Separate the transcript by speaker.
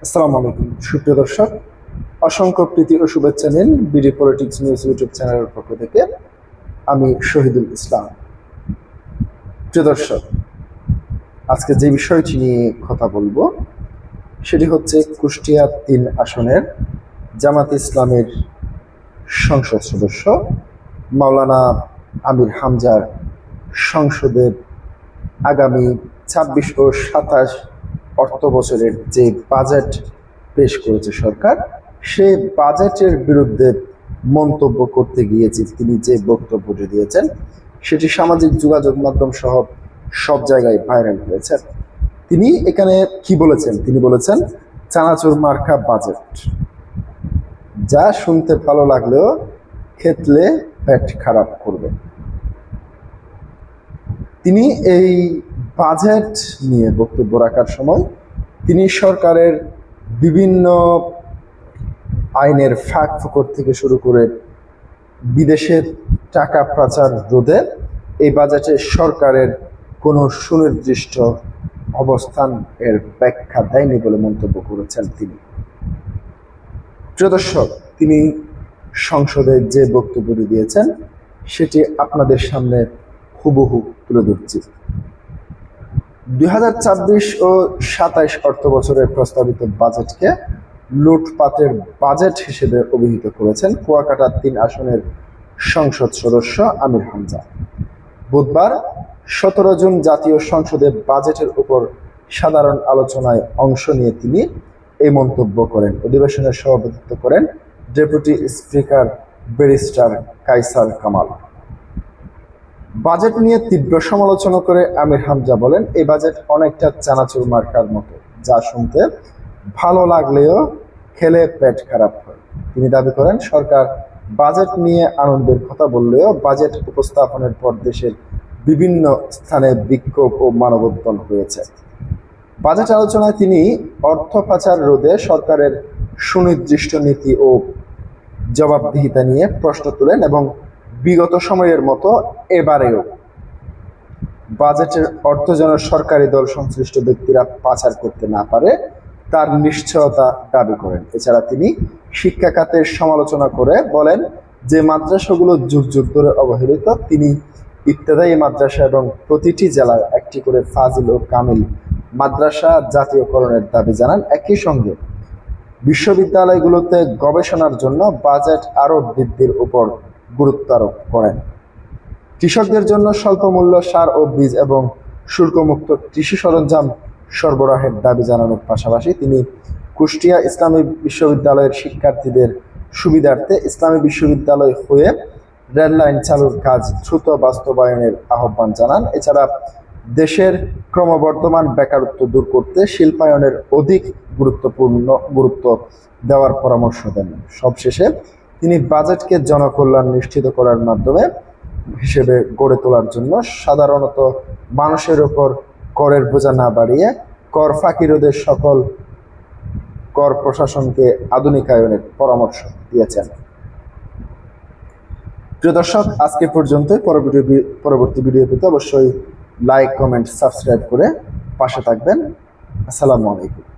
Speaker 1: আসসালামু আলাইকুম সুপ্রিয় দর্শক, অসংখ্য প্রীতি ও শুভেচ্ছা নিন বিডি পলিটিক্স নিউজ ইউটিউব চ্যানেলের পক্ষ থেকে। আমি শহীদুল ইসলাম। প্রিয় দর্শক, আজকে যে বিষয়টি নিয়ে কথা বলবো সেটি হচ্ছে কুষ্টিয়া ৩ আসনের জামাত ইসলামের সংসদ সদস্য মাওলানা আমির হামজার সংসদের আগামী ২৬ ও ২৭ অর্থ বছরের যে বাজেট পেশ করেছে সরকার, সেই বাজেটের বিরুদ্ধে মন্তব্য করতে গিয়েছে তিনি যে বক্তব্যটি দিয়েছেন সেটি সামাজিক যোগাযোগ মাধ্যম সহ সব জায়গায় ভাইরাল হয়েছে। তিনি এখানে কি বলেছেন? তিনি বলেছেন চানাচুর মার্কা বাজেট, যা শুনতে ভালো লাগলেও খেতলে পেট খারাপ করবে। তিনি এই বাজেট নিয়ে বক্তব্য রাখার সময় তিনি সরকারের বিভিন্ন আইনের ফাঁক ফোকর থেকে শুরু করে বিদেশের টাকা পাচার রোধে এই বাজেটে সরকারের কোনো সুনির্দিষ্ট অবস্থান এর ব্যাখ্যা দেয়নি বলে মন্তব্য করেছেন তিনি। প্রিয় দর্শক, তিনি সংসদে যে বক্তব্যটি দিয়েছেন সেটি আপনাদের সামনে হুবহু তুলে ধরছি। ২০২৬ ও ২৭ অর্থ বছরের প্রস্তাবিত বাজেটকে লুটপাটের বাজেট হিসেবে অভিহিত করেছেন কুয়াকাটা ৩ আসনের সংসদ সদস্য আমির হামজা। বুধবার ১৭ জুন জাতীয় সংসদে বাজেটের উপর সাধারণ আলোচনায় অংশ নিয়ে তিনি এই মন্তব্য করেন। অধিবেশনে সভাপতিত্ব করেন deputy speaker barrister Kaiser Kamal. Budget নিয়ে তীব্র সমালোচনা করে আমির হামজা বলেন, এই বাজেট অনেকটা চানাচুর মার্কার মতো, যা শুনতে ভালো লাগলেও খেলে পেট খারাপ হয়। তিনি দাবি করেন, সরকার বাজেট নিয়ে আনন্দের কথা বললেও বাজেট উপস্থাপনের পর দেশের বিভিন্ন স্থানে বিক্ষোভ ও মানববন্ধন হয়েছে। বাজেট আলোচনায় তিনি অর্থ পাচার রোধে সরকারের সুনির্দিষ্ট নীতি ও জবাবদিহিতা নিয়ে প্রশ্ন তোলেন এবং বিগত সময়ের মতো এবারেও বাজেটের অর্থ যেন সরকারি দল সংশ্লিষ্ট ব্যক্তিরা পাচার করতে না পারে তার নিশ্চয়তা দাবি করেন। এছাড়া তিনি শিক্ষা খাতের সমালোচনা করে বলেন যে মাদ্রাসাগুলো যুগ যুগ ধরে অবহেলিত, তিনি ইবতেদায়ী মাদ্রাসা এবং প্রতিটি জেলায় একটি করে ফাজিল ও কামিল মাদ্রাসা জাতীয়করণের দাবি জানান। একই সঙ্গে বিশ্ববিদ্যালয়গুলোতে গবেষণার জন্য বাজেট আরও বৃদ্ধির উপর গুরুত্ব আরোপ করেন। কৃষকদের জন্য স্বল্প মূল্য সার ও বীজ এবং শুল্কমুক্ত কৃষি সরঞ্জাম সরবরাহের দাবি জানানোর পাশাপাশি তিনি কুষ্টিয়া ইসলামী বিশ্ববিদ্যালয়ের শিক্ষার্থীদের সুবিধার্থে ইসলামী বিশ্ববিদ্যালয় হয়ে রেল লাইন চালুর কাজ দ্রুত বাস্তবায়নের আহ্বান জানান। এছাড়া দেশের ক্রমবর্ধমান বেকারত্ব দূর করতে শিল্পায়নের অধিক গুরুত্ব দেওয়ার পরামর্শ দেন। সবশেষে তিনি বাজেটকে জনকল্যাণ নিশ্চিত করার মাধ্যমে হিসেবে গড়ে তোলার জন্য সাধারণত মানুষের ওপর করের বোঝা না বাড়িয়ে কর ফাঁকি রোধে সকল কর প্রশাসনকে আধুনিকায়নের পরামর্শ দিয়েছেন। প্রিয় দর্শক, আজকে পর্যন্ত। পরবর্তী ভিডিও পেতে অবশ্যই লাইক, কমেন্ট, সাবস্ক্রাইব করে পাশে থাকবেন। আসসালামু আলাইকুম।